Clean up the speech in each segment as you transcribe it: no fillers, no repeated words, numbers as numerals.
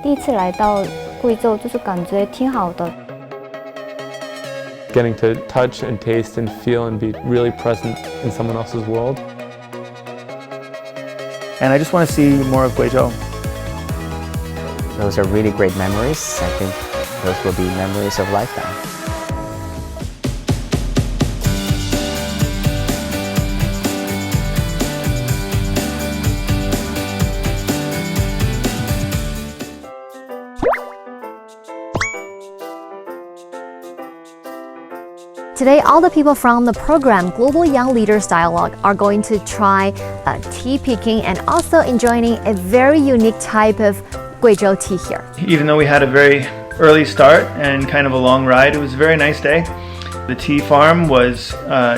第一次来到贵州，就是感觉挺好的。Getting to touch and taste and feel and be really present in someone else's world. And I just want to see more of Guizhou. Those are really great memories. I think those will be memories of lifetime. Today, all the people from the program Global Young Leaders Dialogue are going to try tea picking and also enjoying a very unique type of Guizhou tea here. Even though we had a very early start and kind of a long ride, it was a very nice day. The tea farm was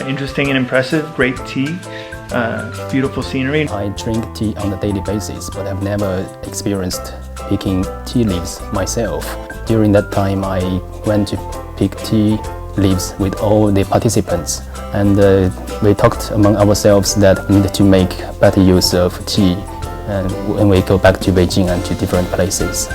interesting and impressive, great tea, beautiful scenery. I drink tea on a daily basis, but I've never experienced picking tea leaves myself. During that time, I went to pick tea leaves with all the participants, and we talked among ourselves that we need to make better use of tea and when we go back to Beijing and to different places.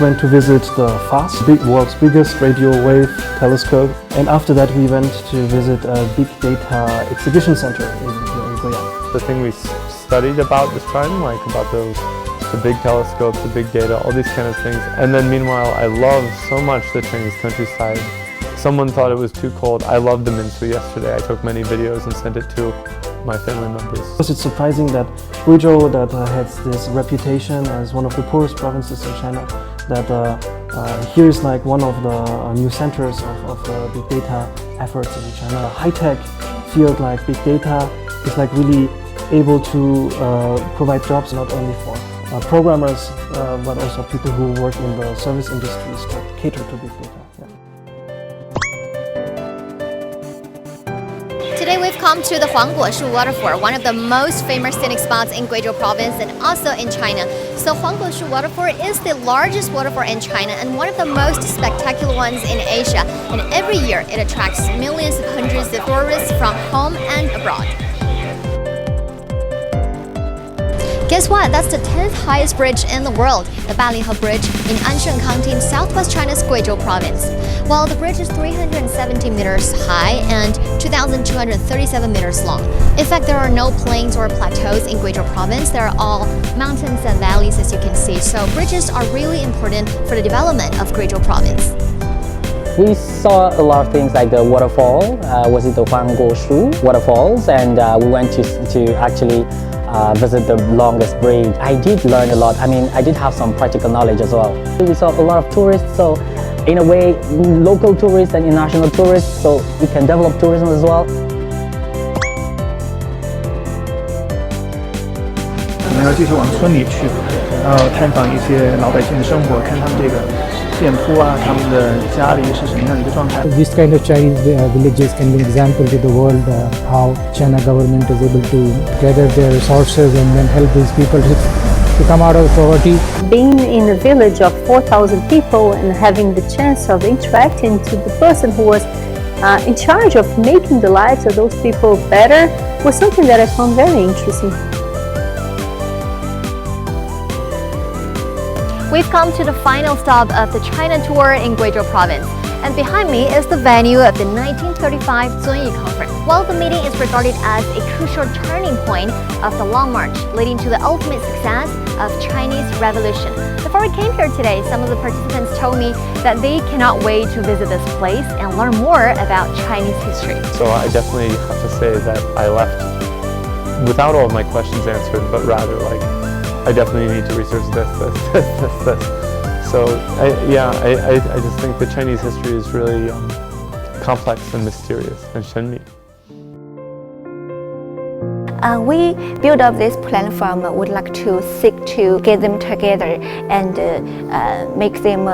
Went to visit the FAST, world's biggest radio wave telescope, and after that we went to visit a big data exhibition center in Guiyang. The thing we studied about this time, like about the big telescopes, the big data, all these kind of things. And then meanwhile, I love so much the Chinese countryside. Someone thought it was too cold. I loved the Minsu yesterday. I took many videos and sent it to my family members. It's surprising that Guizhou, that has this reputation as one of the poorest provinces in China, that here is like one of the new centers of big data efforts in China. A high-tech field like big data is like really able to provide jobs not only for programmers but also people who work in the service industries that cater to big data. Yeah. Today we've come to the Guizhou Waterfall, one of the most famous scenic spots in Guizhou Province and also in China. So Guizhou Waterfall is the largest waterfall in China and one of the most spectacular ones in Asia. And every year it attracts millions of hundreds of tourists from home and abroad. Guess what? That's the 10th highest bridge in the world, the Balinghe Bridge in Anshan County in southwest China's Guizhou Province. While the bridge is 370 meters high and 2,237 meters long. In fact, there are no plains or plateaus in Guizhou Province. They are all mountains and valleys, as you can see. So bridges are really important for the development of Guizhou Province. We saw a lot of things like the waterfall, was it the Guizhou waterfalls, and we went to actually visit the longest bridge. I did learn a lot. I mean, I did have some practical knowledge as well. We saw a lot of tourists, so in a way, local tourists and international tourists, so we can develop tourism as well. 我们要继续往村里去，然后探访一些老百姓的生活，看他们这个店铺啊，他们的家里是什么样的一个状态。 This kind of Chinese villages can be an example to the world how China government is able to gather their resources and then help these people to come out of poverty. Being in a village of 4,000 people and having the chance of interacting to the person who was in charge of making the lives of those people better was something that I found very interesting. We've come to the final stop of the China tour in Guizhou Province. And behind me is the venue of the 1935 Zunyi Conference. Well, the meeting is regarded as a crucial turning point of the Long March, leading to the ultimate success of Chinese Revolution. Before we came here today, some of the participants told me that they cannot wait to visit this place and learn more about Chinese history. So I definitely have to say that I left without all of my questions answered, but rather like, I definitely need to research this. So I just think the Chinese history is really complex and mysterious and Shenmi. We build up this platform, would like to seek to get them together and make them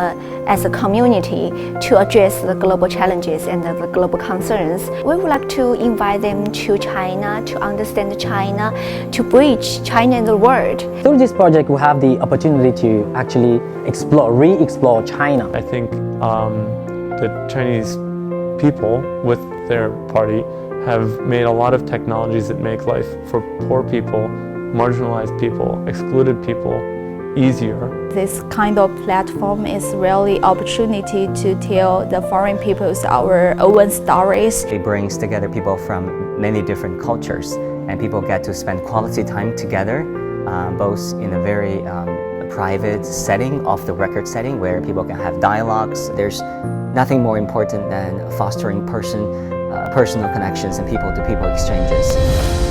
as a community to address the global challenges and the global concerns. We would like to invite them to China, to understand China, to bridge China and the world. Through this project, we have the opportunity to actually re-explore China. I think the Chinese people with their party have made a lot of technologies that make life for poor people, marginalized people, excluded people easier. This kind of platform is really opportunity to tell the foreign peoples our own stories. It brings together people from many different cultures, and people get to spend quality time together, both in a very private setting, off the record setting, where people can have dialogues. There's nothing more important than fostering personal connections and people-to-people exchanges.